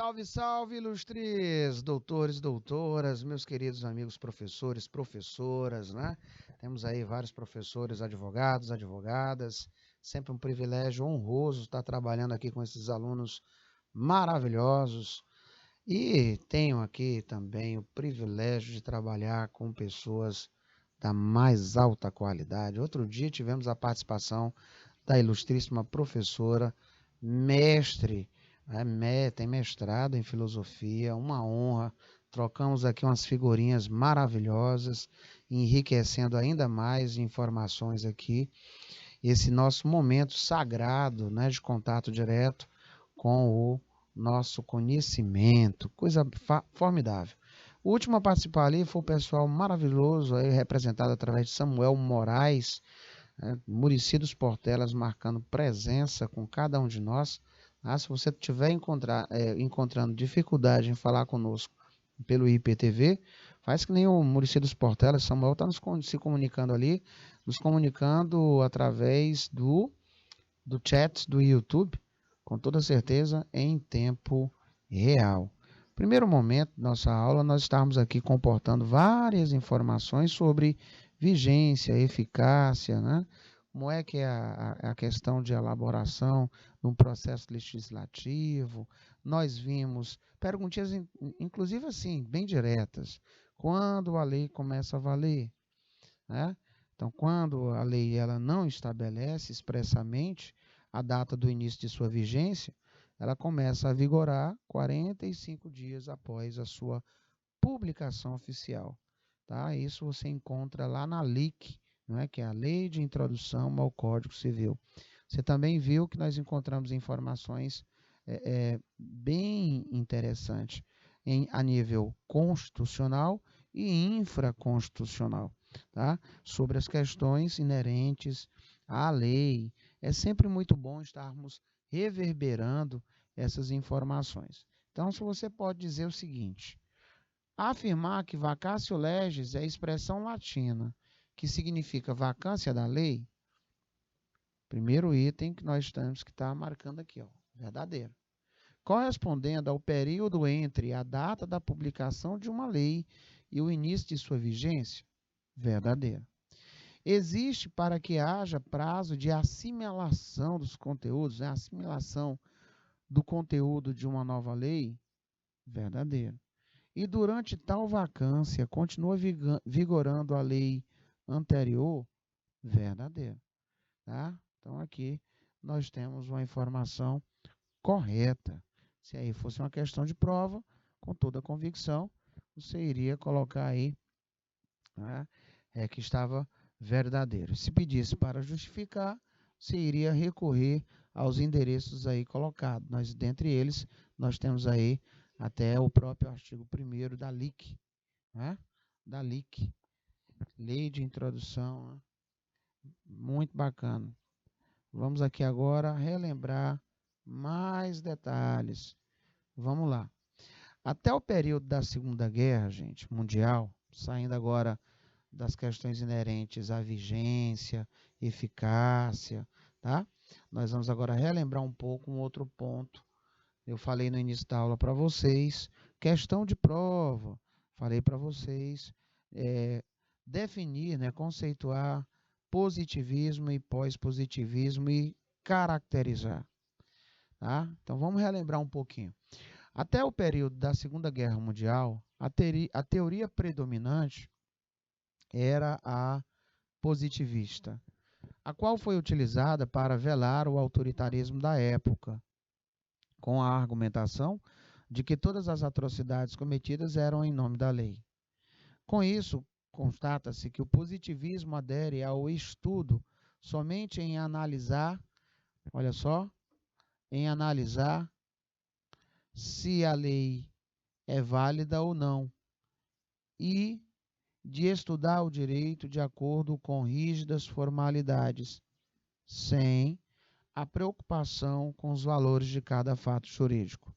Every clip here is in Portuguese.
Salve, salve, ilustres doutores, doutoras, meus queridos amigos professores, professoras, né? Temos aí vários professores, advogados, advogadas. Sempre um privilégio honroso estar trabalhando aqui com esses alunos maravilhosos. E tenho aqui também o privilégio de trabalhar com pessoas da mais alta qualidade. Outro dia tivemos a participação da ilustríssima professora, mestre, tem mestrado em filosofia, uma honra. Trocamos aqui umas figurinhas maravilhosas, enriquecendo ainda mais informações aqui. Esse nosso momento sagrado, né, de contato direto com o nosso conhecimento, coisa formidável. O último a participar ali foi o pessoal maravilhoso, aí, representado através de Samuel Moraes, Muricy dos Portelas marcando presença com cada um de nós. Se você estiver encontrando dificuldade em falar conosco pelo IPTV, faz que nem o Muricy dos Portelas, Samuel está se comunicando ali, nos comunicando através do chat do YouTube, com toda certeza em tempo real. Primeiro momento da nossa aula, nós estamos aqui comportando várias informações sobre vigência, eficácia, né? Como é que é a questão de elaboração de um processo legislativo. Nós vimos perguntinhas, inclusive assim, bem diretas. Quando a lei começa a valer? Né? Então, quando a lei ela não estabelece expressamente a data do início de sua vigência, ela começa a vigorar 45 dias após a sua publicação oficial. Tá? Isso você encontra lá na LIC, não é? Que é a Lei de Introdução ao Código Civil. Você também viu que nós encontramos informações bem interessantes a nível constitucional e infraconstitucional, tá? Sobre as questões inerentes à lei. É sempre muito bom estarmos reverberando essas informações. Então, se você pode dizer o seguinte: afirmar que vacatio legis é expressão latina que significa vacância da lei, primeiro item que nós temos que estar marcando aqui, ó, verdadeiro. Correspondendo ao período entre a data da publicação de uma lei e o início de sua vigência, verdadeiro. Existe para que haja prazo de assimilação dos conteúdos, né? Assimilação do conteúdo de uma nova lei, verdadeiro. E durante tal vacância continua vigorando a lei anterior, verdadeiro. Tá? Então aqui nós temos uma informação correta. Se aí fosse uma questão de prova, com toda a convicção, você iria colocar aí, né, que estava verdadeiro. Se pedisse para justificar, você iria recorrer aos endereços aí colocados. Dentre eles, nós temos aí até o próprio artigo 1º da LIC, né? Da LIC, Lei de Introdução, né? Muito bacana. Vamos aqui agora relembrar mais detalhes. Vamos lá. Até o período da Segunda Guerra, gente, mundial, saindo agora das questões inerentes à vigência, eficácia, tá? Nós vamos agora relembrar um pouco um outro ponto. Eu falei no início da aula para vocês, questão de prova. Falei para vocês definir, né, conceituar positivismo e pós-positivismo e caracterizar. Tá? Então vamos relembrar um pouquinho. Até o período da Segunda Guerra Mundial, a teoria predominante era a positivista, a qual foi utilizada para velar o autoritarismo da época, com a argumentação de que todas as atrocidades cometidas eram em nome da lei. Com isso, constata-se que o positivismo adere ao estudo somente em analisar, olha só, em analisar se a lei é válida ou não, e de estudar o direito de acordo com rígidas formalidades, sem a preocupação com os valores de cada fato jurídico.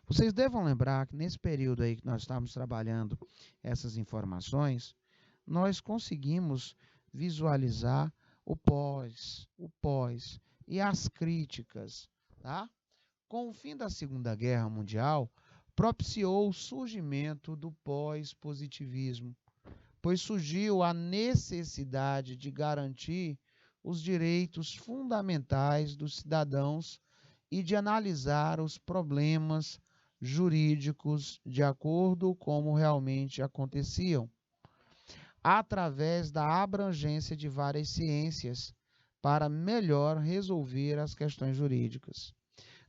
Vocês devam lembrar que nesse período aí que nós estávamos trabalhando essas informações, nós conseguimos visualizar o pós e as críticas, tá? Com o fim da Segunda Guerra Mundial, propiciou o surgimento do pós-positivismo, pois surgiu a necessidade de garantir os direitos fundamentais dos cidadãos e de analisar os problemas jurídicos de acordo com como realmente aconteciam, através da abrangência de várias ciências, para melhor resolver as questões jurídicas.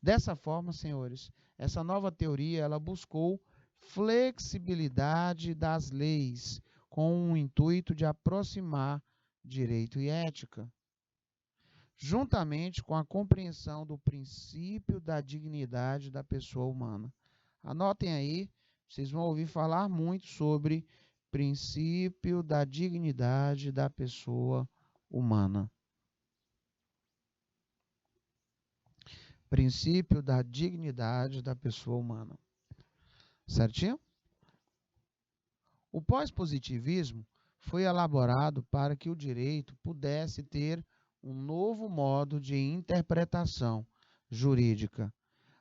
Dessa forma, senhores, essa nova teoria ela buscou flexibilidade das leis, com o intuito de aproximar direito e ética, juntamente com a compreensão do princípio da dignidade da pessoa humana. Anotem aí, vocês vão ouvir falar muito sobre princípio da dignidade da pessoa humana. Princípio da dignidade da pessoa humana. Certinho? O pós-positivismo foi elaborado para que o direito pudesse ter um novo modo de interpretação jurídica,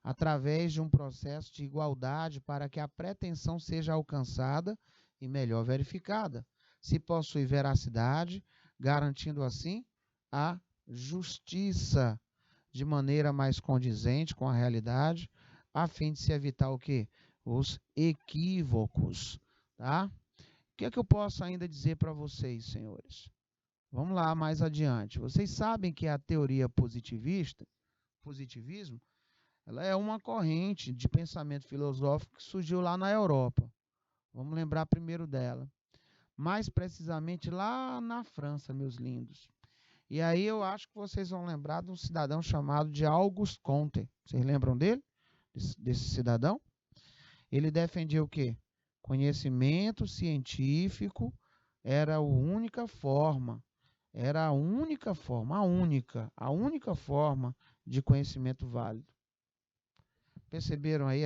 através de um processo de igualdade para que a pretensão seja alcançada e melhor verificada, se possui veracidade, garantindo assim a justiça de maneira mais condizente com a realidade, a fim de se evitar o quê? Os equívocos, tá? O que é que eu posso ainda dizer para vocês, senhores? Vamos lá mais adiante. Vocês sabem que a teoria positivismo, ela é uma corrente de pensamento filosófico que surgiu lá na Europa. Vamos lembrar primeiro dela. Mais precisamente lá na França, meus lindos. E aí eu acho que vocês vão lembrar de um cidadão chamado de Auguste Comte. Vocês lembram dele? Desse cidadão? Ele defendia o quê? Conhecimento científico era a única forma de conhecimento válido. Perceberam aí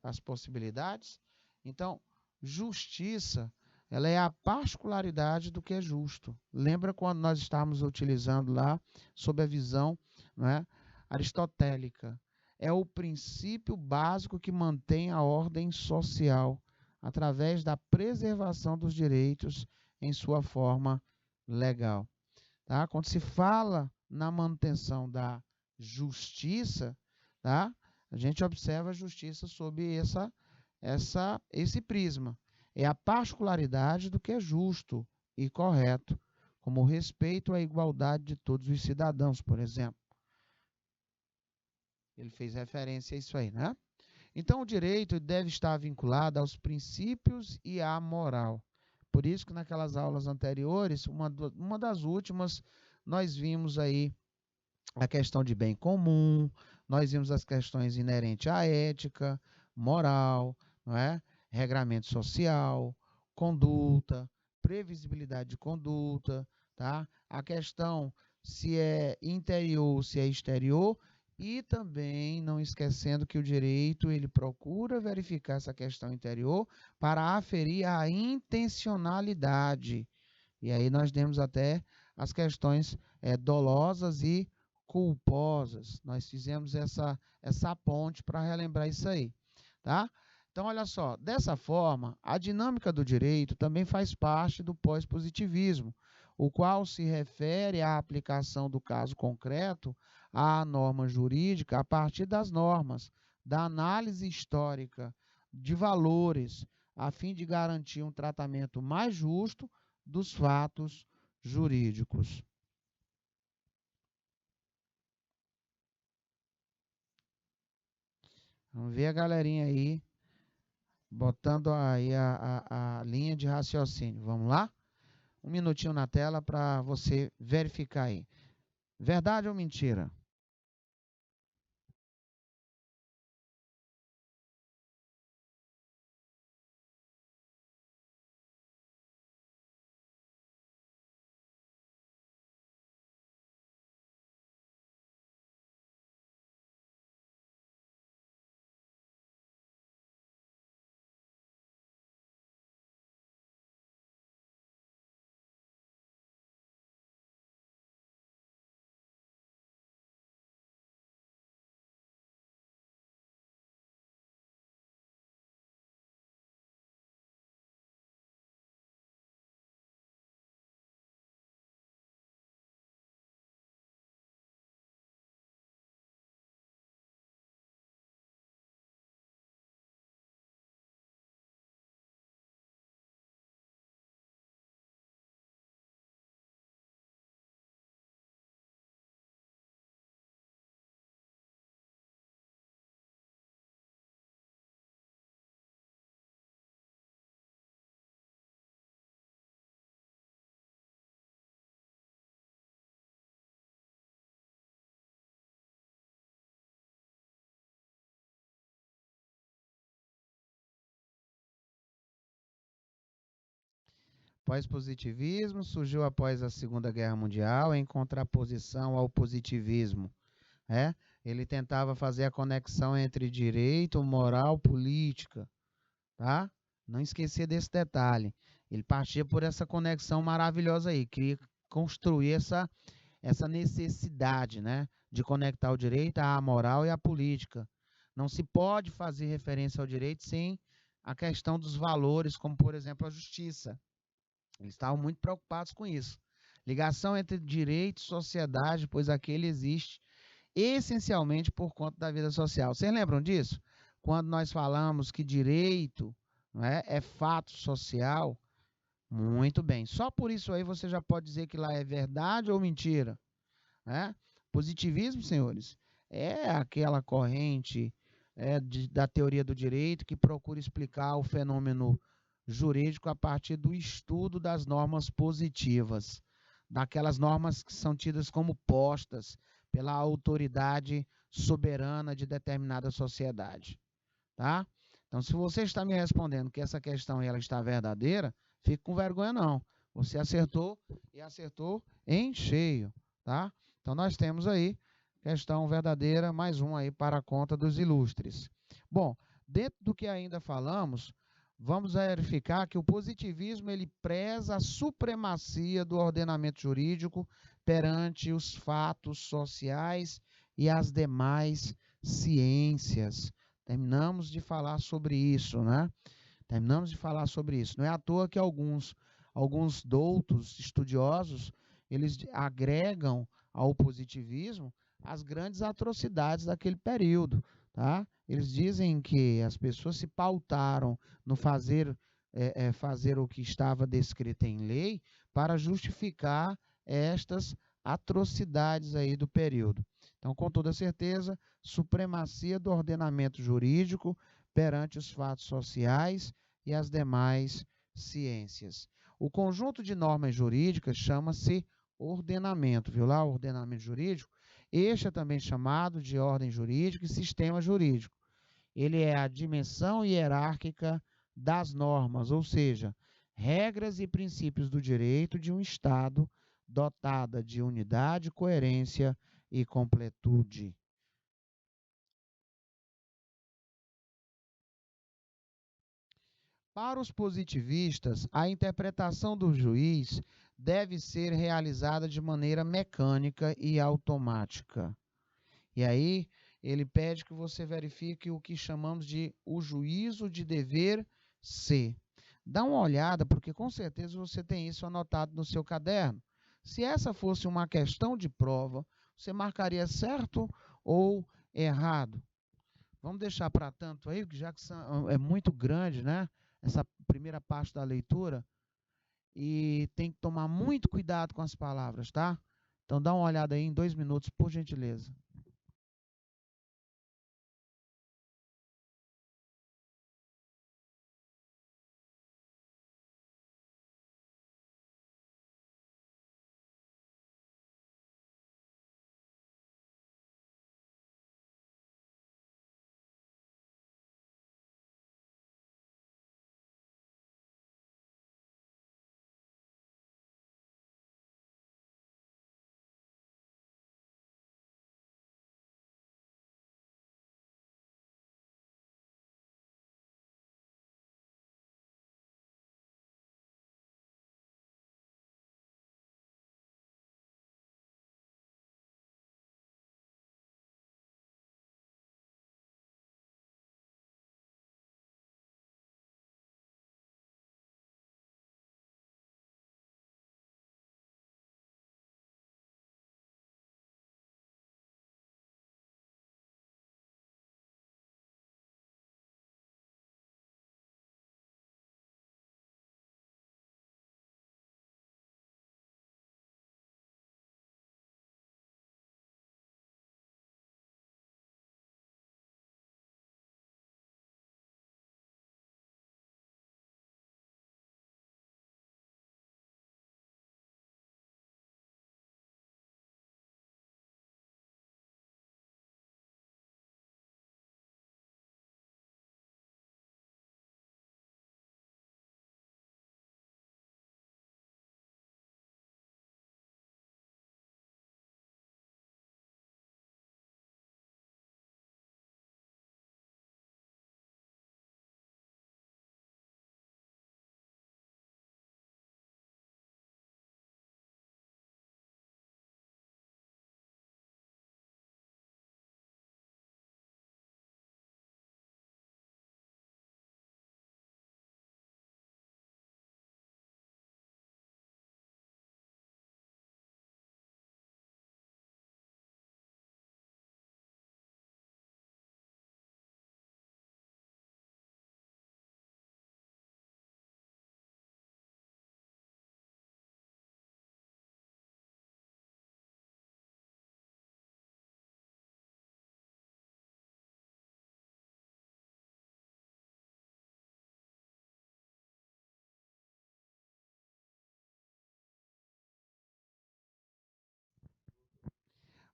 as possibilidades? Então, justiça, ela é a particularidade do que é justo. Lembra quando nós estávamos utilizando lá, sob a visão, não é, aristotélica? É o princípio básico que mantém a ordem social, através da preservação dos direitos em sua forma legal. Tá? Quando se fala na manutenção da justiça, tá? A gente observa a justiça sob esse prisma. É a particularidade do que é justo e correto, como o respeito à igualdade de todos os cidadãos, por exemplo. Ele fez referência a isso aí, né? Então, o direito deve estar vinculado aos princípios e à moral. Por isso que naquelas aulas anteriores, uma das últimas, nós vimos aí a questão de bem comum, nós vimos as questões inerentes à ética, moral, não é? Regramento social, conduta, previsibilidade de conduta, tá? A questão se é interior ou se é exterior, e também não esquecendo que o direito ele procura verificar essa questão interior para aferir a intencionalidade. E aí nós temos até as questões dolosas e culposas. Nós fizemos essa ponte para relembrar isso aí, tá? Então, olha só, dessa forma, a dinâmica do direito também faz parte do pós-positivismo, o qual se refere à aplicação do caso concreto à norma jurídica a partir das normas, da análise histórica de valores, a fim de garantir um tratamento mais justo dos fatos jurídicos. Vamos ver a galerinha aí, botando aí a linha de raciocínio. Vamos lá? Um minutinho na tela para você verificar aí. Verdade ou mentira? Pós-positivismo surgiu após a Segunda Guerra Mundial em contraposição ao positivismo. É? Ele tentava fazer a conexão entre direito, moral, política, tá? Não esquecer desse detalhe. Ele partia por essa conexão maravilhosa aí, queria construir essa necessidade, né, de conectar o direito à moral e à política. Não se pode fazer referência ao direito sem a questão dos valores, como, por exemplo, a justiça. Eles estavam muito preocupados com isso. Ligação entre direito e sociedade, pois aquele existe essencialmente por conta da vida social. Vocês lembram disso? Quando nós falamos que direito, não é fato social, muito bem. Só por isso aí você já pode dizer que lá é verdade ou mentira, né? Positivismo, senhores, é aquela corrente da teoria do direito que procura explicar o fenômeno jurídico a partir do estudo das normas positivas, daquelas normas que são tidas como postas pela autoridade soberana de determinada sociedade, tá? Então, se você está me respondendo que essa questão ela está verdadeira, fique com vergonha não. Você acertou e acertou em cheio, tá? Então, nós temos aí questão verdadeira, mais um aí para a conta dos ilustres. Bom, dentro do que ainda falamos, vamos verificar que o positivismo ele preza a supremacia do ordenamento jurídico perante os fatos sociais e as demais ciências. Terminamos de falar sobre isso, né? Terminamos de falar sobre isso. Não é à toa que alguns doutos estudiosos, eles agregam ao positivismo as grandes atrocidades daquele período, tá? Eles dizem que as pessoas se pautaram no fazer o que estava descrito em lei para justificar estas atrocidades aí do período. Então, com toda certeza, supremacia do ordenamento jurídico perante os fatos sociais e as demais ciências. O conjunto de normas jurídicas chama-se ordenamento, viu lá? O ordenamento jurídico. Este é também chamado de ordem jurídica e sistema jurídico. Ele é a dimensão hierárquica das normas, ou seja, regras e princípios do direito de um Estado dotada de unidade, coerência e completude. Para os positivistas, a interpretação do juiz deve ser realizada de maneira mecânica e automática. E aí, ele pede que você verifique o que chamamos de o juízo de dever ser. Dá uma olhada, porque com certeza você tem isso anotado no seu caderno. Se essa fosse uma questão de prova, você marcaria certo ou errado? Vamos deixar para tanto aí, já que é muito grande, né? Essa primeira parte da leitura. E tem que tomar muito cuidado com as palavras, tá? Então dá uma olhada aí em 2 minutos, por gentileza.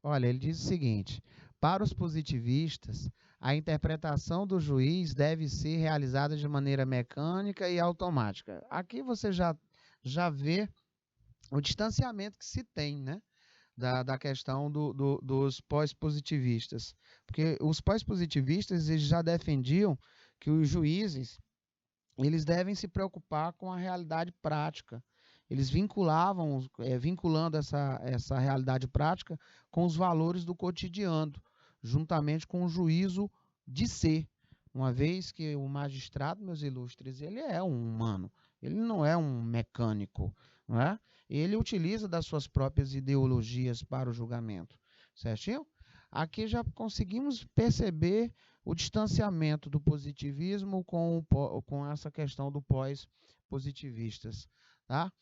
Olha, ele diz o seguinte: para os positivistas, a interpretação do juiz deve ser realizada de maneira mecânica e automática. Aqui você já vê o distanciamento que se tem, né, da questão dos pós-positivistas. Porque os pós-positivistas eles já defendiam que os juízes eles devem se preocupar com a realidade prática. Eles vinculando essa realidade prática com os valores do cotidiano, juntamente com o juízo de ser. Uma vez que o magistrado, meus ilustres, ele é um humano, ele não é um mecânico, não é? Ele utiliza das suas próprias ideologias para o julgamento, certinho? Aqui já conseguimos perceber o distanciamento do positivismo com essa questão do pós-positivistas, tá?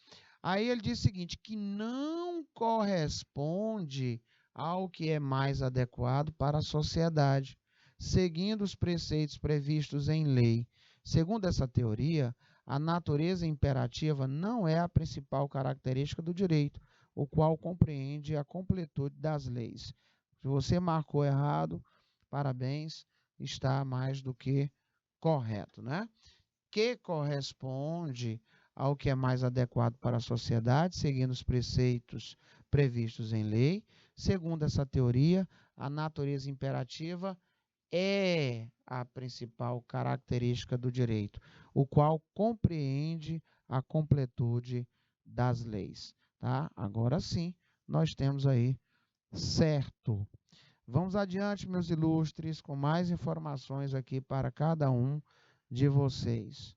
Aí ele diz o seguinte, que não corresponde ao que é mais adequado para a sociedade, seguindo os preceitos previstos em lei. Segundo essa teoria, a natureza imperativa não é a principal característica do direito, o qual compreende a completude das leis. Se você marcou errado, parabéns, está mais do que correto, né? Que corresponde ao que é mais adequado para a sociedade, seguindo os preceitos previstos em lei. Segundo essa teoria, a natureza imperativa é a principal característica do direito, o qual compreende a completude das leis, tá? Agora sim, nós temos aí certo. Vamos adiante, meus ilustres, com mais informações aqui para cada um de vocês,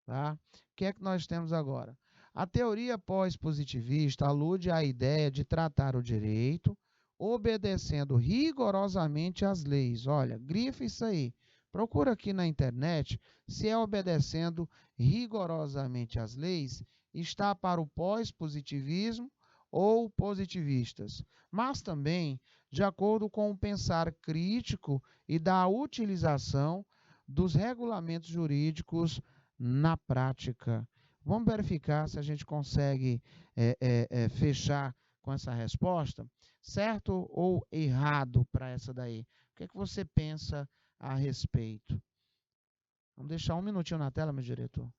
tá? O que é que nós temos agora? A teoria pós-positivista alude à ideia de tratar o direito obedecendo rigorosamente às leis. Olha, grifa isso aí. Procura aqui na internet se é obedecendo rigorosamente às leis, está para o pós-positivismo ou positivistas, mas também de acordo com o pensar crítico e da utilização dos regulamentos jurídicos na prática. Vamos verificar se a gente consegue fechar com essa resposta, certo ou errado para essa daí? O que é que você pensa a respeito? Vamos deixar um minutinho na tela, meu diretor.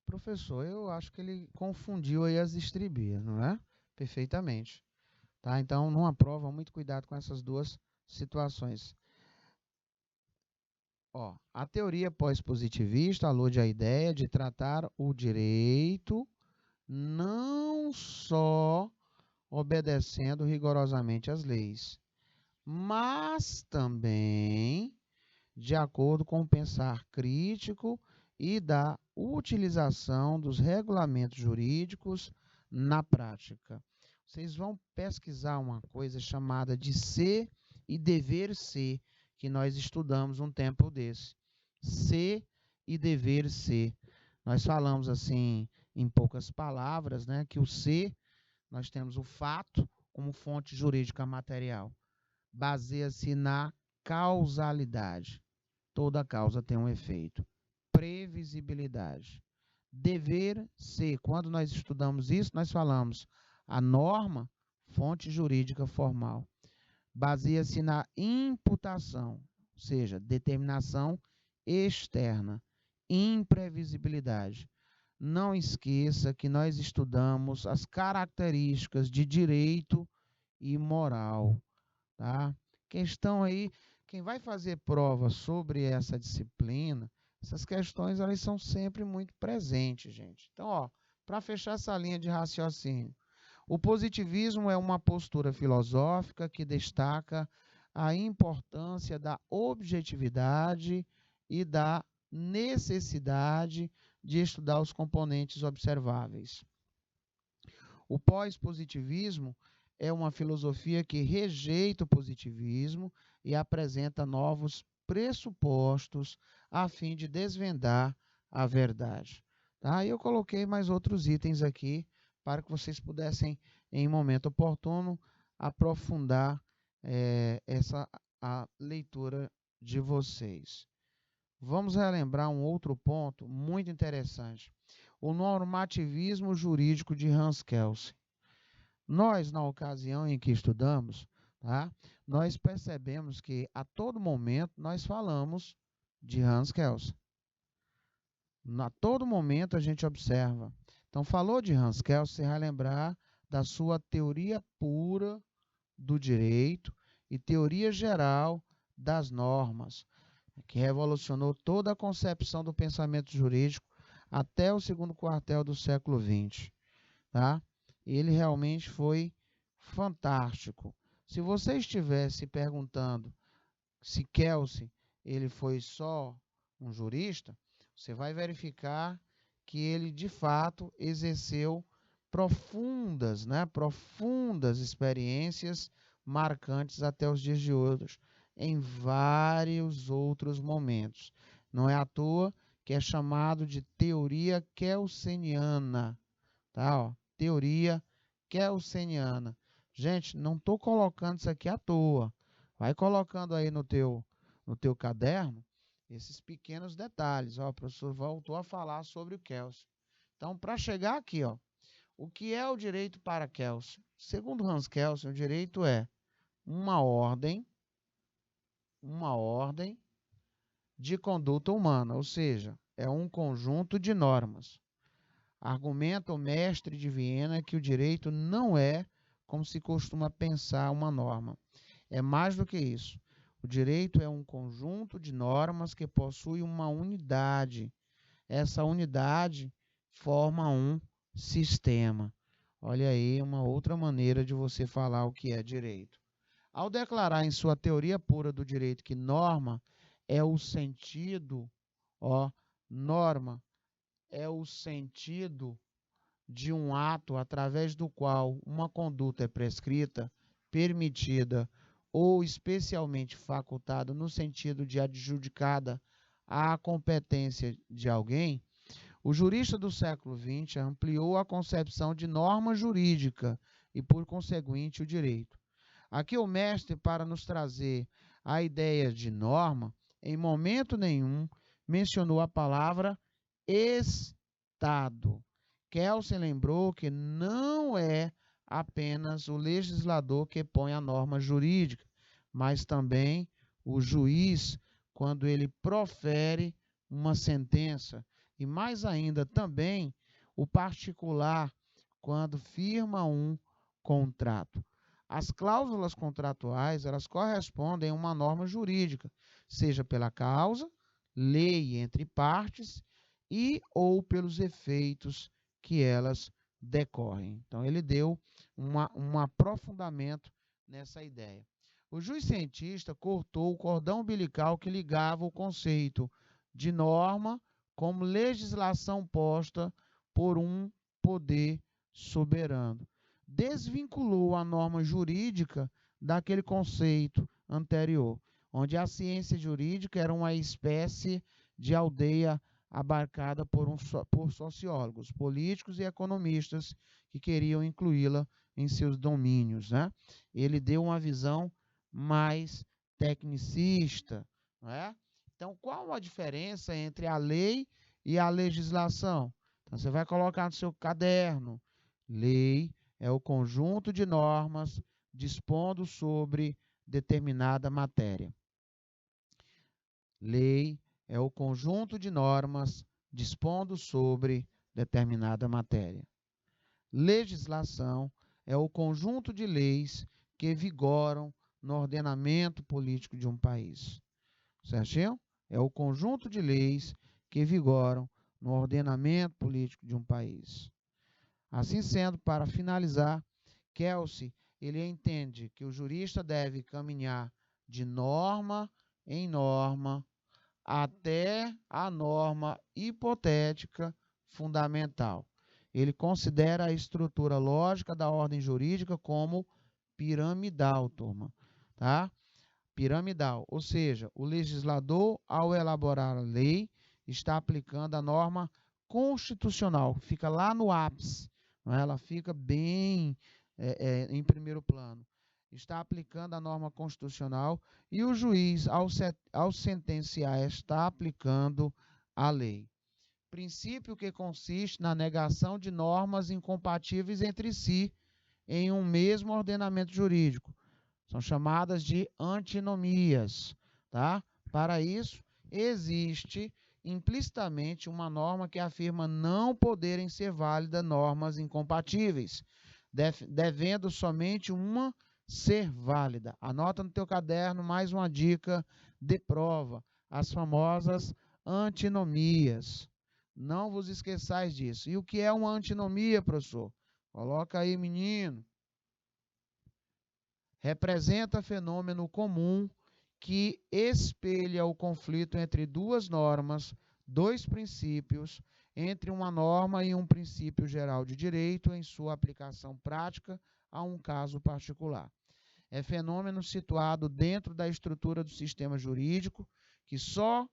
Professor, eu acho que ele confundiu aí as estribias, não é? Perfeitamente. Tá? Então, numa prova, muito cuidado com essas duas situações. Ó, a teoria pós-positivista alude à ideia de tratar o direito não só obedecendo rigorosamente às leis, mas também de acordo com o pensar crítico e da utilização dos regulamentos jurídicos na prática. Vocês vão pesquisar uma coisa chamada de ser e dever ser, que nós estudamos um tempo desse. Ser e dever ser. Nós falamos assim, em poucas palavras, né, que o ser, nós temos o fato, como fonte jurídica material? Baseia-se na causalidade. Toda causa tem um efeito. Previsibilidade. Dever ser. Quando nós estudamos isso, nós falamos a norma, fonte jurídica formal. Baseia-se na imputação, ou seja, determinação externa. Imprevisibilidade. Não esqueça que nós estudamos as características de direito e moral, tá? Questão aí, quem vai fazer prova sobre essa disciplina, essas questões elas são sempre muito presentes, gente. Então, ó, para fechar essa linha de raciocínio, o positivismo é uma postura filosófica que destaca a importância da objetividade e da necessidade de estudar os componentes observáveis. O pós-positivismo é uma filosofia que rejeita o positivismo e apresenta novos pressupostos a fim de desvendar a verdade. Tá? Eu coloquei mais outros itens aqui para que vocês pudessem, em momento oportuno, aprofundar a leitura de vocês. Vamos relembrar um outro ponto muito interessante. O normativismo jurídico de Hans Kelsen. Nós, na ocasião em que estudamos, tá, nós percebemos que a todo momento nós falamos de Hans Kelsen. A todo momento a gente observa. Então, falou de Hans Kelsen, você vai lembrar da sua teoria pura do direito e teoria geral das normas, que revolucionou toda a concepção do pensamento jurídico até o segundo quartel do século XX. Tá? Ele realmente foi fantástico. Se você estivesse se perguntando se Kelsen ele foi só um jurista, você vai verificar que ele de fato exerceu profundas experiências marcantes até os dias de hoje, em vários outros momentos. Não é à toa que é chamado de teoria kelseniana, tá? Ó, teoria kelseniana. Gente, não estou colocando isso aqui à toa. Vai colocando aí no teu caderno esses pequenos detalhes. Ó, o professor voltou a falar sobre o Kelsen. Então, para chegar aqui, ó, o que é o direito para Kelsen? Segundo Hans Kelsen, o direito é uma ordem de conduta humana, ou seja, é um conjunto de normas. Argumenta o mestre de Viena que o direito não é como se costuma pensar uma norma. É mais do que isso. O direito é um conjunto de normas que possui uma unidade. Essa unidade forma um sistema. Olha aí uma outra maneira de você falar o que é direito. Ao declarar em sua teoria pura do direito que norma é o sentido, norma é o sentido de um ato através do qual uma conduta é prescrita, permitida ou especialmente facultada no sentido de adjudicada à competência de alguém, o jurista do século XX ampliou a concepção de norma jurídica e, por conseguinte, o direito. Aqui o mestre, para nos trazer a ideia de norma, em momento nenhum mencionou a palavra Estado. Kelsen lembrou que não é apenas o legislador que põe a norma jurídica, mas também o juiz, quando ele profere uma sentença, e mais ainda também o particular, quando firma um contrato. As cláusulas contratuais, elas correspondem a uma norma jurídica, seja pela causa, lei entre partes e ou pelos efeitos que elas decorrem. Então, ele deu um aprofundamento nessa ideia. O juiz cientista cortou o cordão umbilical que ligava o conceito de norma como legislação posta por um poder soberano. Desvinculou a norma jurídica daquele conceito anterior, onde a ciência jurídica era uma espécie de aldeia abarcada por sociólogos, políticos e economistas que queriam incluí-la em seus domínios, né? Ele deu uma visão mais tecnicista, não é? Então, qual a diferença entre a lei e a legislação? Então, você vai colocar no seu caderno: lei é o conjunto de normas dispondo sobre determinada matéria. Lei é o conjunto de normas dispondo sobre determinada matéria. Legislação é o conjunto de leis que vigoram no ordenamento político de um país. Certinho? É o conjunto de leis que vigoram no ordenamento político de um país. Assim sendo, para finalizar, Kelsey, ele entende que o jurista deve caminhar de norma em norma até a norma hipotética fundamental. Ele considera a estrutura lógica da ordem jurídica como piramidal, turma, tá? Piramidal, ou seja, o legislador, ao elaborar a lei, está aplicando a norma constitucional, fica lá no ápice, não é? Ela fica bem em primeiro plano. Está aplicando a norma constitucional e o juiz, ao sentenciar, está aplicando a lei. Princípio que consiste na negação de normas incompatíveis entre si em um mesmo ordenamento jurídico. São chamadas de antinomias, tá? Para isso, existe implicitamente uma norma que afirma não poderem ser válidas normas incompatíveis, devendo somente uma ser válida. Anota no teu caderno mais uma dica de prova, as famosas antinomias. Não vos esqueçais disso. E o que é uma antinomia, professor? Coloca aí, menino. Representa fenômeno comum que espelha o conflito entre duas normas, dois princípios, entre uma norma e um princípio geral de direito em sua aplicação prática a um caso particular. É fenômeno situado dentro da estrutura do sistema jurídico, que só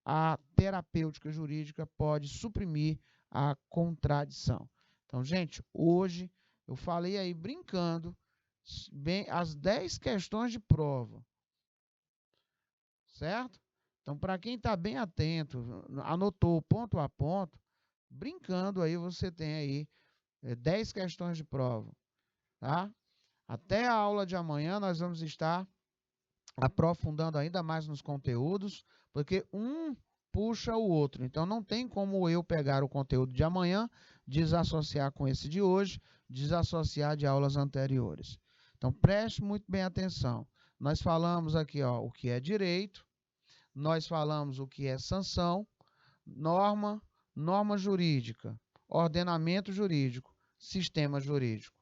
a terapêutica jurídica pode suprimir a contradição. Então, gente, hoje eu falei aí brincando bem as 10 questões de prova, certo? Então, para quem está bem atento, anotou ponto a ponto, brincando aí, você tem aí 10 questões de prova, tá? Até a aula de amanhã nós vamos estar aprofundando ainda mais nos conteúdos, porque um puxa o outro. Então, não tem como eu pegar o conteúdo de amanhã, desassociar com esse de hoje, desassociar de aulas anteriores. Então, preste muito bem atenção. Nós falamos aqui o que é direito, nós falamos o que é sanção, norma, norma jurídica, ordenamento jurídico, sistema jurídico.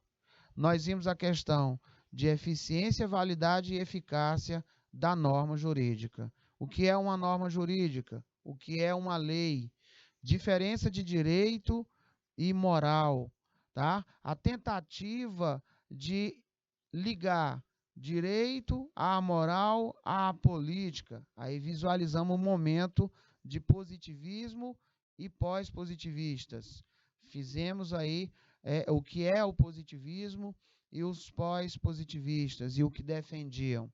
Nós vimos a questão de eficiência, validade e eficácia da norma jurídica. O que é uma norma jurídica? O que é uma lei? Diferença de direito e moral, tá? A tentativa de ligar direito à moral à política. Aí visualizamos um momento de positivismo e pós-positivistas. Fizemos aí o que é o positivismo e os pós-positivistas e o que defendiam.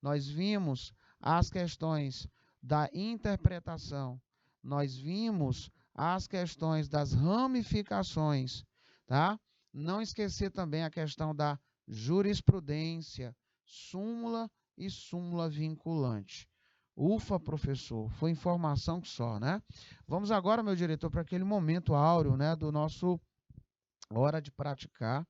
Nós vimos as questões da interpretação, nós vimos as questões das ramificações, tá? Não esquecer também a questão da jurisprudência, súmula e súmula vinculante. Ufa, professor, foi informação só, né? Vamos agora, meu diretor, para aquele momento áureo, né, do nosso hora de praticar.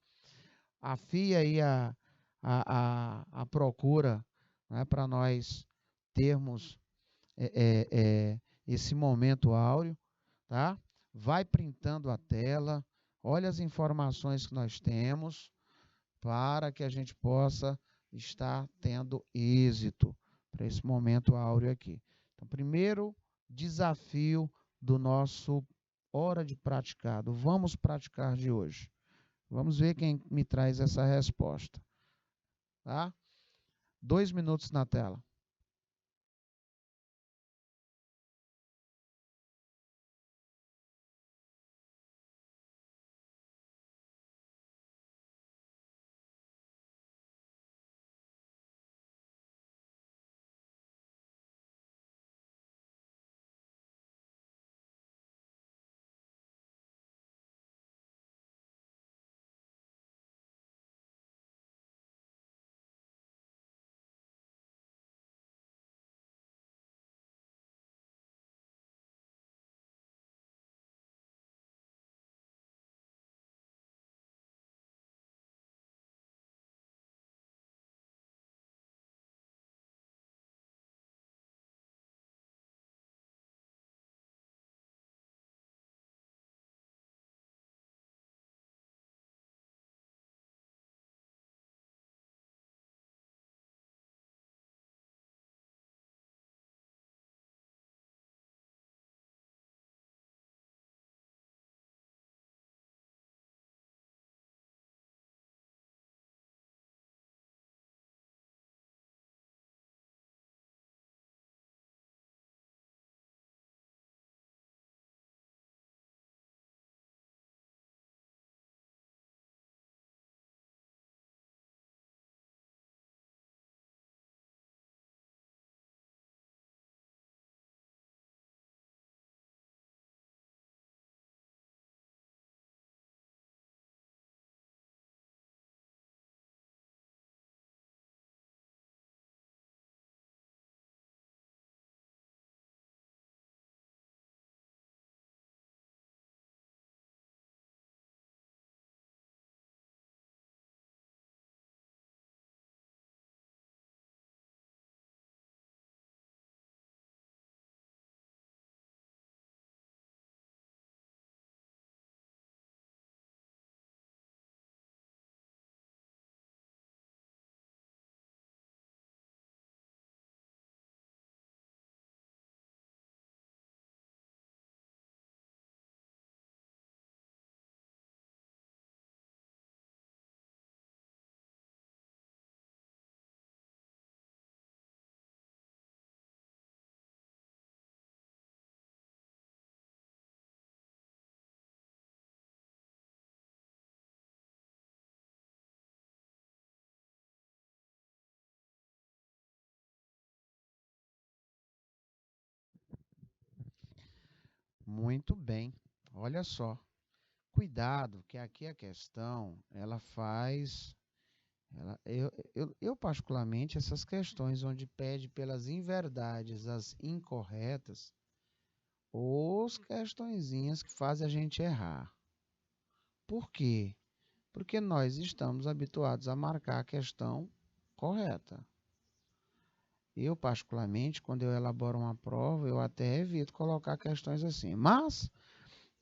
Afia aí a procura, né, para nós termos esse momento áureo, tá? Vai printando a tela, olha as informações que nós temos, para que a gente possa estar tendo êxito para esse momento áureo aqui. Então, primeiro desafio do nosso hora de praticado, vamos praticar de hoje. Vamos ver quem me traz essa resposta. Tá? 2 minutos na tela. Muito bem. Olha só. Cuidado, que aqui a questão, ela faz. Eu, particularmente, essas questões onde pede pelas inverdades as incorretas, ou questõezinhas que fazem a gente errar. Por quê? Porque nós estamos habituados a marcar a questão correta. Eu, particularmente, quando eu elaboro uma prova, eu até evito colocar questões assim. Mas,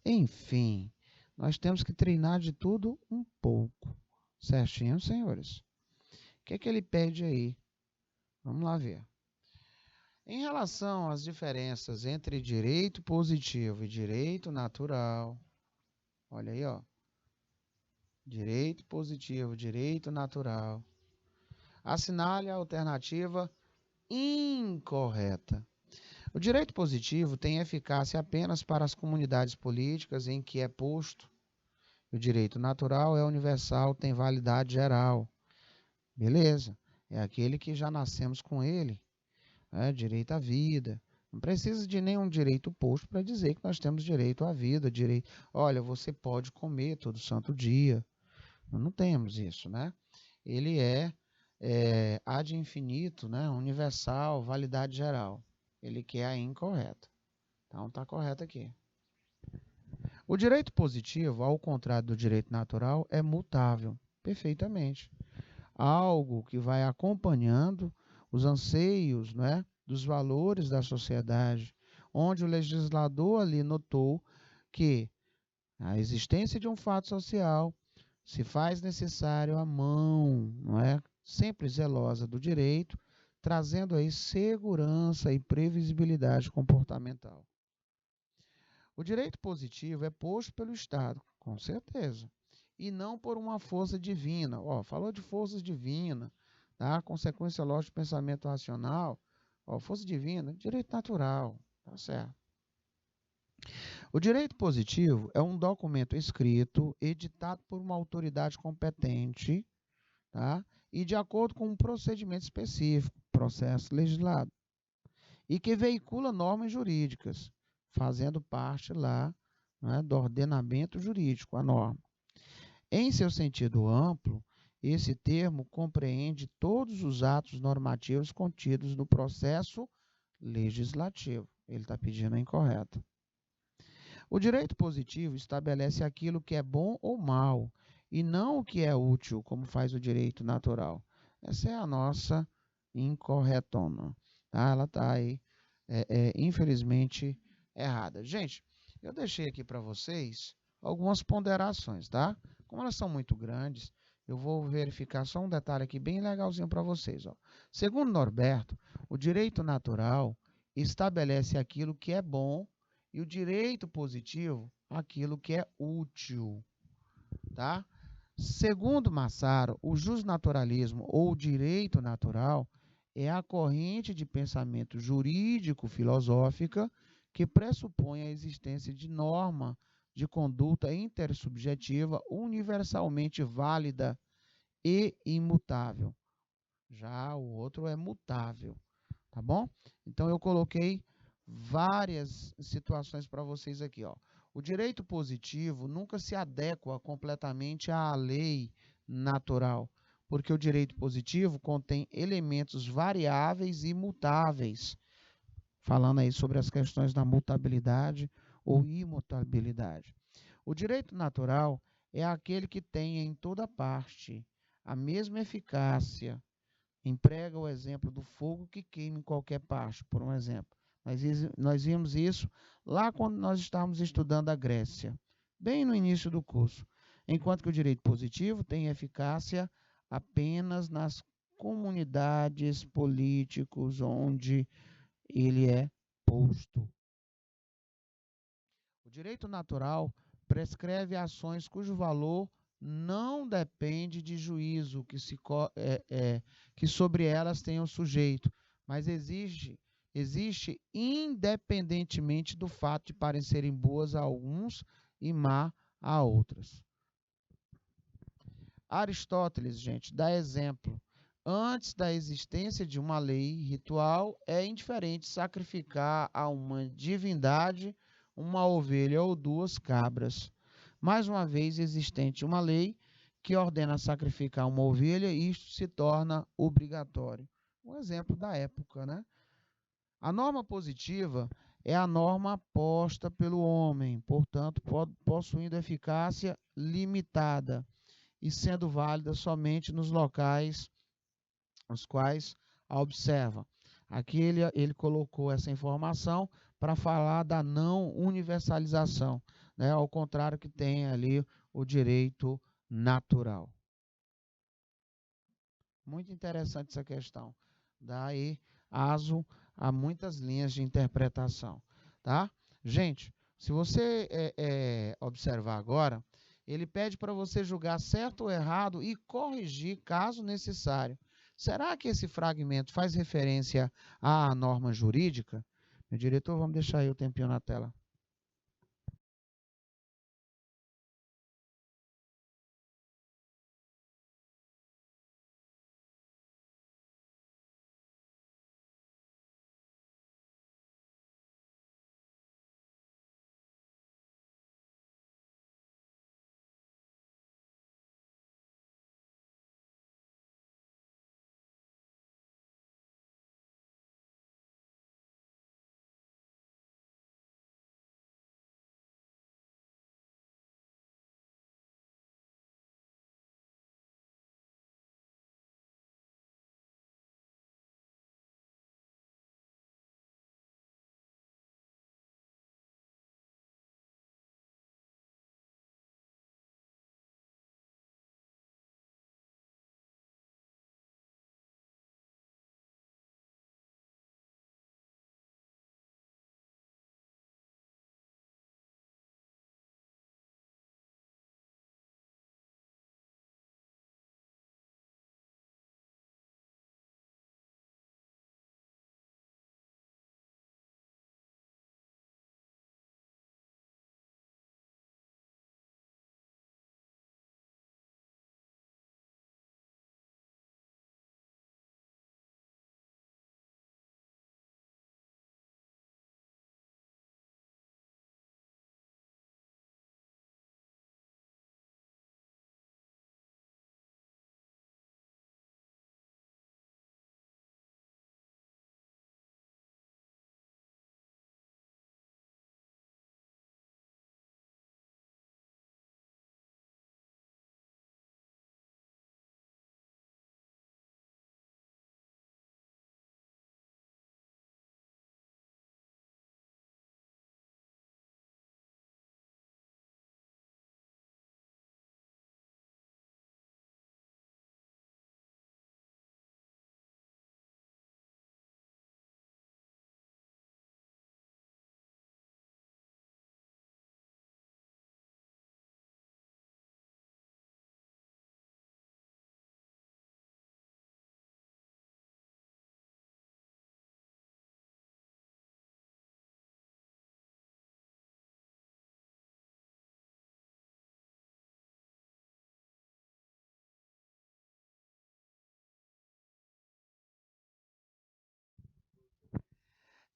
enfim, nós temos que treinar de tudo um pouco. Certinho, senhores? O que é que ele pede aí? Vamos lá ver. Em relação às diferenças entre direito positivo e direito natural, olha aí, ó. Direito positivo, direito natural. Assinale a alternativa incorreta. O direito positivo tem eficácia apenas para as comunidades políticas em que é posto. O direito natural é universal, tem validade geral. Beleza? É aquele que já nascemos com ele. Direito à vida. Não precisa de nenhum direito posto para dizer que nós temos direito à vida. Direito, olha, você pode comer todo santo dia. Não temos isso, né? Ele é ad infinito, né? Universal, validade geral. Ele quer a incorreta. Então está correto aqui. O direito positivo, ao contrário do direito natural, é mutável. Perfeitamente. Algo que vai acompanhando os anseios, né, dos valores da sociedade, onde o legislador ali notou que a existência de um fato social se faz necessário a mão, não é, sempre zelosa do direito, trazendo aí segurança e previsibilidade comportamental. O direito positivo é posto pelo Estado, com certeza, e não por uma força divina. Falou de forças divinas, tá? Consequência lógica do pensamento racional. Força divina, direito natural, tá certo. O direito positivo é um documento escrito, editado por uma autoridade competente, tá? E de acordo com um procedimento específico, processo legislado, e que veicula normas jurídicas, fazendo parte lá, né, do ordenamento jurídico, a norma. Em seu sentido amplo, esse termo compreende todos os atos normativos contidos no processo legislativo. Ele está pedindo a incorreta. O direito positivo estabelece aquilo que é bom ou mal, e não o que é útil, como faz o direito natural. Essa é a nossa incorretona. Tá? Ela está aí, infelizmente, errada. Gente, eu deixei aqui para vocês algumas ponderações, tá? Como elas são muito grandes, eu vou verificar só um detalhe aqui bem legalzinho para vocês. Ó. Segundo Norberto, o direito natural estabelece aquilo que é bom e o direito positivo, aquilo que é útil, tá? Segundo Massaro, o justnaturalismo ou direito natural é a corrente de pensamento jurídico-filosófica que pressupõe a existência de norma de conduta intersubjetiva universalmente válida e imutável. Já o outro é mutável, tá bom? Então eu coloquei várias situações para vocês aqui, ó. O direito positivo nunca se adequa completamente à lei natural, porque o direito positivo contém elementos variáveis e mutáveis, falando aí sobre as questões da mutabilidade ou imutabilidade. O direito natural é aquele que tem em toda parte a mesma eficácia. Emprega o exemplo do fogo que queima em qualquer parte, por um exemplo. Nós vimos isso lá quando nós estávamos estudando a Grécia, bem no início do curso. Enquanto que o direito positivo tem eficácia apenas nas comunidades políticas onde ele é posto. O direito natural prescreve ações cujo valor não depende de juízo que sobre elas tenha o sujeito, mas existe independentemente do fato de parecerem boas a alguns e má a outras. Aristóteles, gente, dá exemplo. Antes da existência de uma lei ritual, é indiferente sacrificar a uma divindade uma ovelha ou 2 cabras. Mais uma vez, existente uma lei que ordena sacrificar uma ovelha e isto se torna obrigatório. Um exemplo da época, né? A norma positiva é a norma posta pelo homem, portanto, possuindo eficácia limitada e sendo válida somente nos locais os quais a observa. Aqui ele colocou essa informação para falar da não universalização, né? Ao contrário que tem ali o direito natural. Muito interessante essa questão. Dá aí aso a muitas linhas de interpretação, tá? Gente, se você observar agora, ele pede para você julgar certo ou errado e corrigir caso necessário. Será que esse fragmento faz referência à norma jurídica? Meu diretor, vamos deixar aí o tempinho na tela.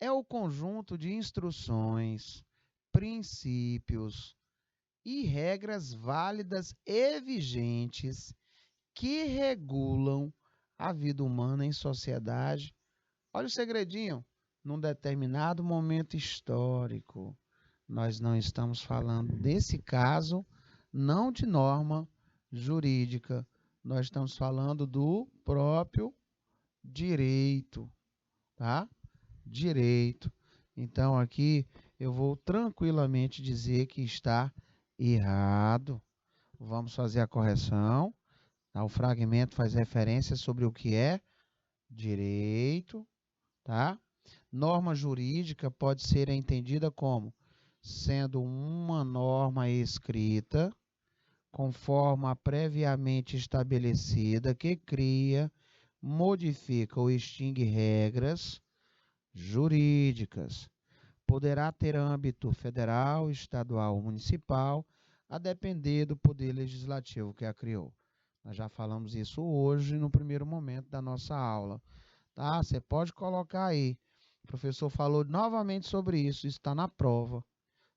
É o conjunto de instruções, princípios e regras válidas e vigentes que regulam a vida humana em sociedade. Olha o segredinho, num determinado momento histórico. Nós não estamos falando desse caso, não de norma jurídica. Nós estamos falando do próprio direito, tá? Direito. Então aqui eu vou tranquilamente dizer que está errado. Vamos fazer a correção. Tá? O fragmento faz referência sobre o que é direito, tá? Norma jurídica pode ser entendida como sendo uma norma escrita, com forma previamente estabelecida, que cria, modifica ou extingue regras jurídicas. Poderá ter âmbito federal, estadual ou municipal, a depender do poder legislativo que a criou. Nós já falamos isso hoje no primeiro momento da nossa aula. Tá? Você pode colocar aí. O professor falou novamente sobre isso, está na prova.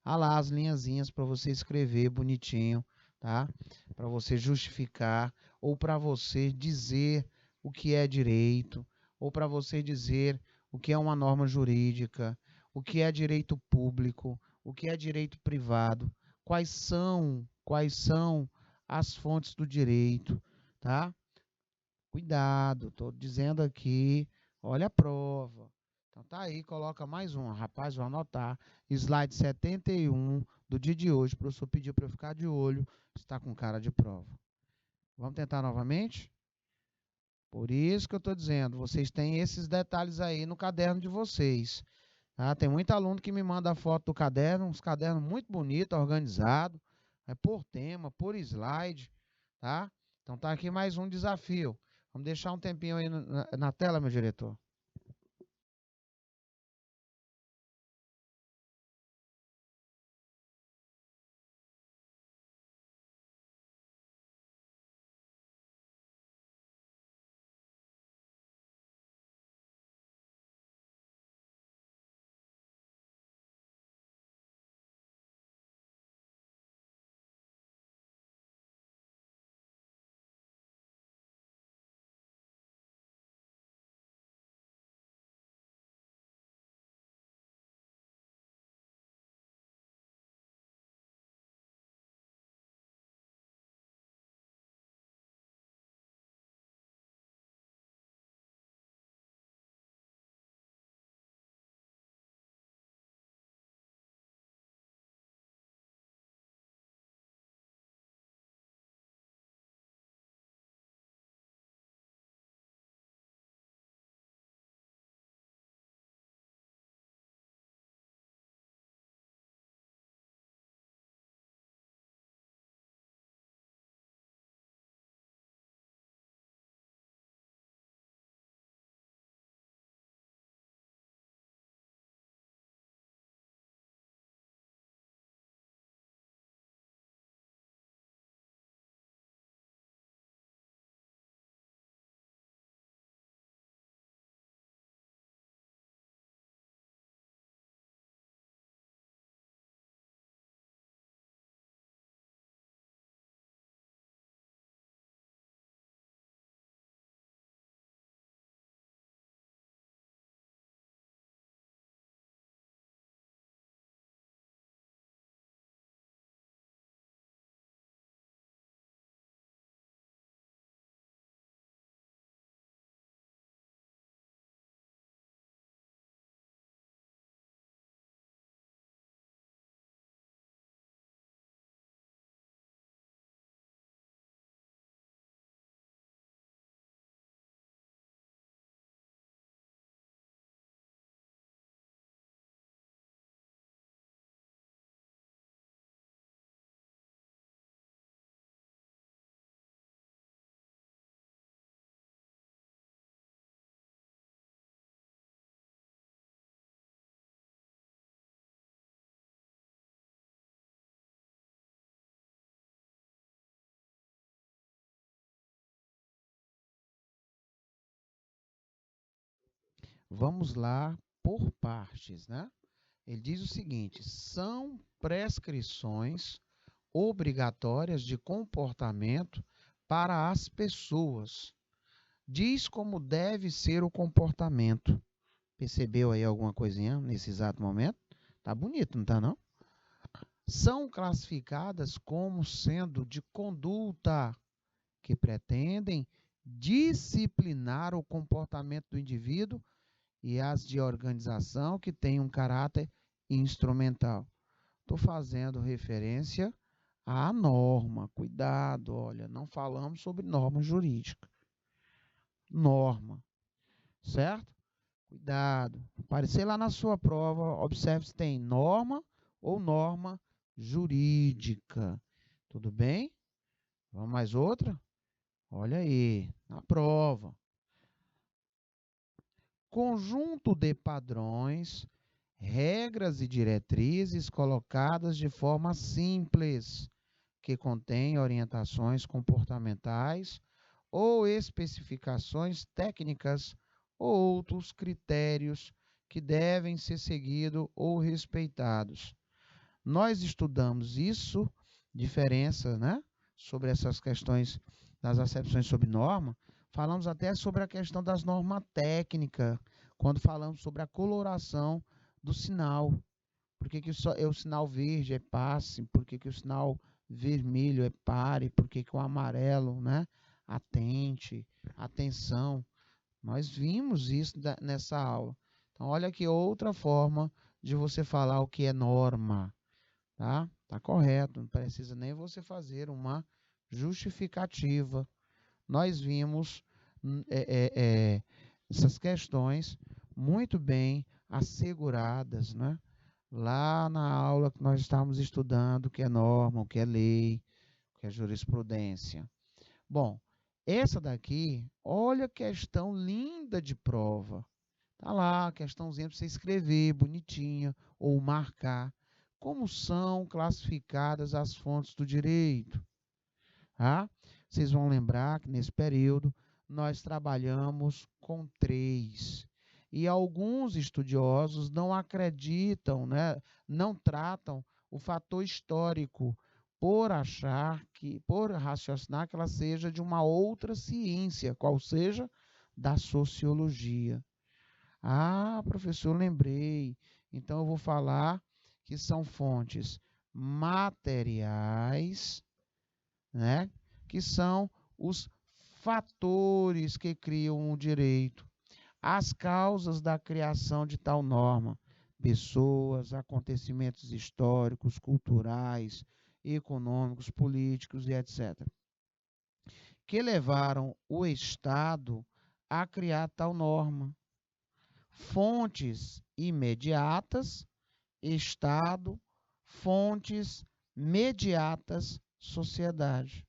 há lá as linhazinhas para você escrever bonitinho, tá? Para você justificar ou para você dizer o que é direito, ou para você dizer o que é uma norma jurídica, o que é direito público, o que é direito privado, quais são as fontes do direito, tá? Cuidado, estou dizendo aqui, olha a prova. Então tá aí, coloca mais um, rapaz, vou anotar. Slide 71 do dia de hoje. O professor pediu para eu ficar de olho, está com cara de prova. Vamos tentar novamente? Por isso que eu estou dizendo, vocês têm esses detalhes aí no caderno de vocês. Tá? Tem muito aluno que me manda a foto do caderno, uns cadernos muito bonitos, organizados, por tema, por slide, tá? Então tá aqui mais um desafio. Vamos deixar um tempinho aí na tela, meu diretor. Vamos lá por partes, né? Ele diz o seguinte: são prescrições obrigatórias de comportamento para as pessoas. Diz como deve ser o comportamento. Percebeu aí alguma coisinha nesse exato momento? Tá bonito, não tá não? São classificadas como sendo de conduta que pretendem disciplinar o comportamento do indivíduo e as de organização que têm um caráter instrumental. Estou fazendo referência à norma. Cuidado, olha, não falamos sobre norma jurídica. Norma, certo? Cuidado. Aparecer lá na sua prova, observe se tem norma ou norma jurídica. Tudo bem? Vamos mais outra? Olha aí, na prova. Conjunto de padrões, regras e diretrizes colocadas de forma simples, que contém orientações comportamentais ou especificações técnicas ou outros critérios que devem ser seguidos ou respeitados. Nós estudamos isso, diferença, né, sobre essas questões das acepções sobre norma. Falamos até sobre a questão das normas técnicas, quando falamos sobre a coloração do sinal. Por que o sinal verde é passe? Por que o sinal vermelho é pare? Por que o amarelo, né? Atente, atenção. Nós vimos isso nessa aula. Então, olha aqui outra forma de você falar o que é norma. Tá? Tá correto, não precisa nem você fazer uma justificativa. Nós vimos essas questões muito bem asseguradas, né? Lá na aula que nós estávamos estudando o que é norma, o que é lei, o que é jurisprudência. Bom, essa daqui, olha a questão linda de prova. Tá lá, a questãozinha para você escrever, bonitinha, ou marcar. Como são classificadas as fontes do direito? Tá? Vocês vão lembrar que nesse período nós trabalhamos com 3. E alguns estudiosos não acreditam, né, não tratam o fator histórico por raciocinar que ela seja de uma outra ciência, qual seja da sociologia. Ah, professor, lembrei. Então eu vou falar que são fontes materiais, né, que são os fatores que criam o direito, as causas da criação de tal norma, pessoas, acontecimentos históricos, culturais, econômicos, políticos e etc., que levaram o Estado a criar tal norma. Fontes imediatas, Estado, fontes mediatas, sociedade.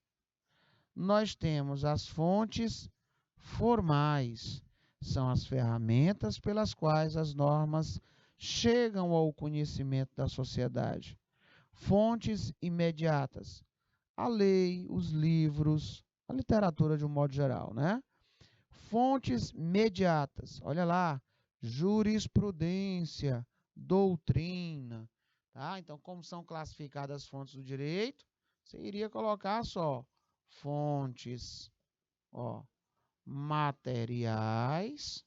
Nós temos as fontes formais, são as ferramentas pelas quais as normas chegam ao conhecimento da sociedade. Fontes imediatas, a lei, os livros, a literatura de um modo geral, né? Fontes mediatas, olha lá, jurisprudência, doutrina, tá? Então, como são classificadas as fontes do direito, você iria colocar só fontes, ó, materiais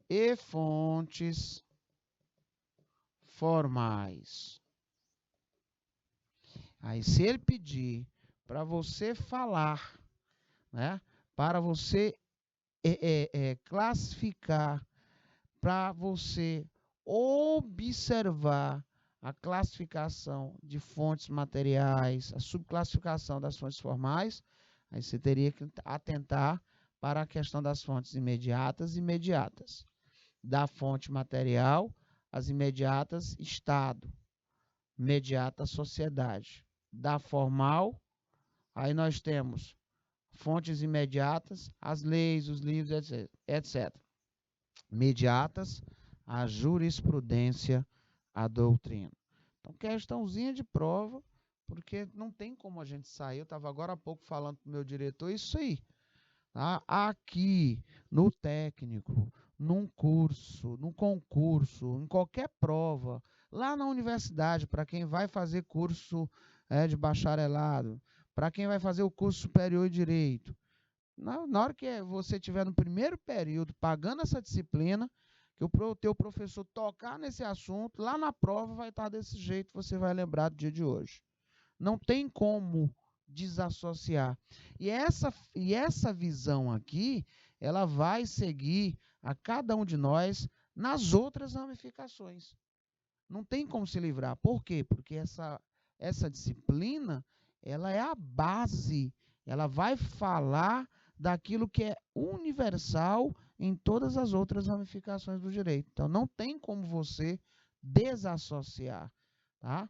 e fontes formais. Aí, se ele pedir para você falar, né, para você classificar, para você observar a classificação de fontes materiais, a subclassificação das fontes formais, aí você teria que atentar para a questão das fontes imediatas e imediatas. Da fonte material, as imediatas, Estado, imediata, sociedade. Da formal, aí nós temos fontes imediatas, as leis, os livros, etc. Imediatas, a jurisprudência, a doutrina. Então, questãozinha de prova, porque não tem como a gente sair. Eu estava agora há pouco falando para o meu diretor isso aí. Tá? Aqui, no técnico, num curso, num concurso, em qualquer prova, lá na universidade, para quem vai fazer curso de bacharelado, para quem vai fazer o curso superior de direito, na hora que você estiver no primeiro período pagando essa disciplina, que o teu professor tocar nesse assunto, lá na prova vai estar desse jeito, você vai lembrar do dia de hoje. Não tem como desassociar. E essa visão aqui, ela vai seguir a cada um de nós nas outras ramificações. Não tem como se livrar. Por quê? Porque essa disciplina, ela é a base, ela vai falar daquilo que é universal em todas as outras ramificações do direito. Então, não tem como você desassociar, tá?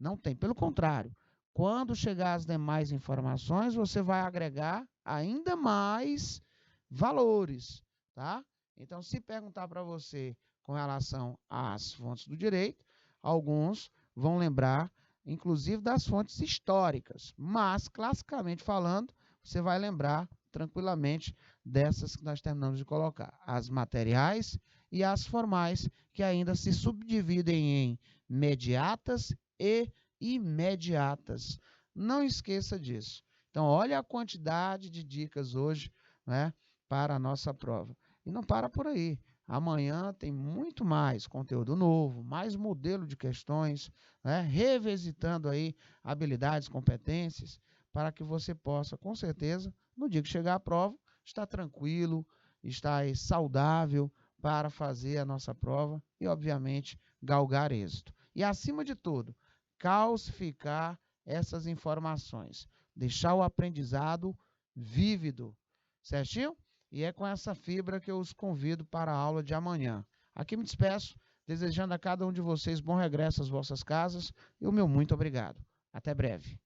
Não tem. Pelo contrário, quando chegar as demais informações, você vai agregar ainda mais valores, tá? Então, se perguntar para você com relação às fontes do direito, alguns vão lembrar, inclusive, das fontes históricas, mas, classicamente falando, você vai lembrar tranquilamente dessas que nós terminamos de colocar, as materiais e as formais, que ainda se subdividem em mediatas e imediatas. Não esqueça disso. Então, olha a quantidade de dicas hoje, né, para a nossa prova. E não para por aí. Amanhã tem muito mais conteúdo novo, mais modelo de questões, né, revisitando aí habilidades, competências, para que você possa, com certeza, no dia que chegar a prova, estar tranquilo, estar aí saudável para fazer a nossa prova e, obviamente, galgar êxito. E, acima de tudo, calcificar essas informações, deixar o aprendizado vívido, certinho? E é com essa fibra que eu os convido para a aula de amanhã. Aqui me despeço, desejando a cada um de vocês bom regresso às vossas casas e o meu muito obrigado. Até breve.